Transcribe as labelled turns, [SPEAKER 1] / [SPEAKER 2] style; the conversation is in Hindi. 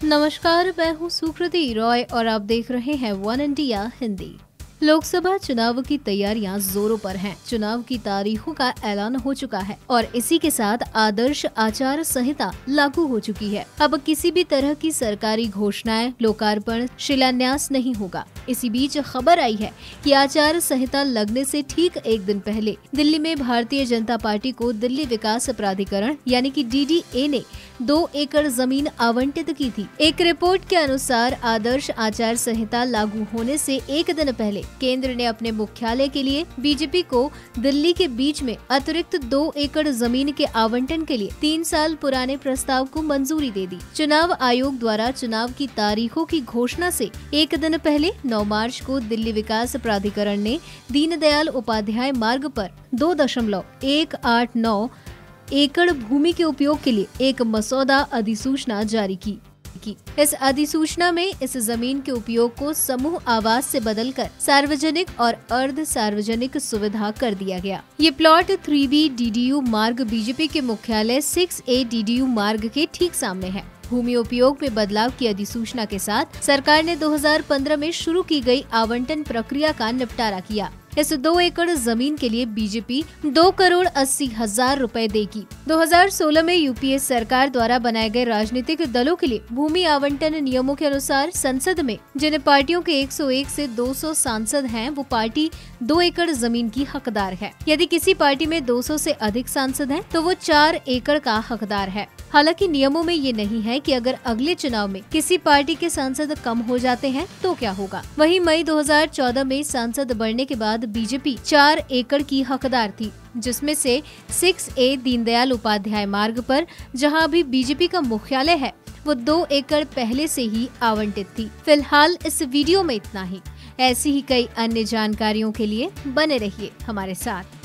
[SPEAKER 1] नमस्कार, मैं हूँ सुकृति रॉय और आप देख रहे हैं वन इंडिया हिंदी। लोकसभा चुनाव की तैयारियां जोरों पर हैं। चुनाव की तारीखों का ऐलान हो चुका है और इसी के साथ आदर्श आचार संहिता लागू हो चुकी है। अब किसी भी तरह की सरकारी घोषणाएं, लोकार्पण, शिलान्यास नहीं होगा। इसी बीच खबर आई है कि आचार संहिता लगने से ठीक एक दिन पहले दिल्ली में भारतीय जनता पार्टी को दिल्ली विकास प्राधिकरण यानी कि DDA ने 2 एकड़ जमीन आवंटित की थी। एक रिपोर्ट के अनुसार आदर्श आचार संहिता लागू होने से एक दिन पहले केंद्र ने अपने मुख्यालय के लिए बीजेपी को दिल्ली के बीच में अतिरिक्त 2 एकड़ जमीन के आवंटन के लिए 3 साल पुराने प्रस्ताव को मंजूरी दे दी। चुनाव आयोग द्वारा चुनाव की तारीखों की घोषणा से एक दिन पहले 9 मार्च को दिल्ली विकास प्राधिकरण ने दीनदयाल उपाध्याय मार्ग पर 2.189 एकड़ भूमि के उपयोग के लिए एक मसौदा अधिसूचना जारी की। इस अधिसूचना में इस जमीन के उपयोग को समूह आवास से बदलकर सार्वजनिक और अर्ध सार्वजनिक सुविधा कर दिया गया। ये प्लॉट 3B DDU मार्ग बीजेपी के मुख्यालय 6A DDU मार्ग के ठीक सामने है। भूमि उपयोग में बदलाव की अधिसूचना के साथ सरकार ने 2015 में शुरू की गई आवंटन प्रक्रिया का निपटारा किया। इस 2 एकड़ जमीन के लिए बीजेपी 2,80,00,000 रुपए देगी। 2016 में यूपीए सरकार द्वारा बनाए गए राजनीतिक दलों के लिए भूमि आवंटन नियमों के अनुसार संसद में जिन पार्टियों के 101 से 200 सांसद हैं, वो पार्टी 2 एकड़ जमीन की हकदार है। यदि किसी पार्टी में 200 से अधिक सांसद हैं, तो वो 4 एकड़ का हकदार है। हालांकि नियमों में ये नहीं है कि अगर अगले चुनाव में किसी पार्टी के सांसद कम हो जाते हैं तो क्या होगा। वहीं मई 2014 में सांसद बढ़ने के बाद बीजेपी 4 एकड़ की हकदार थी, जिसमें से 6A दीनदयाल उपाध्याय मार्ग पर जहां अभी बीजेपी का मुख्यालय है, वो 2 एकड़ पहले से ही आवंटित थी। फिलहाल इस वीडियो में इतना ही। ऐसी ही कई अन्य जानकारियों के लिए बने रहिए हमारे साथ।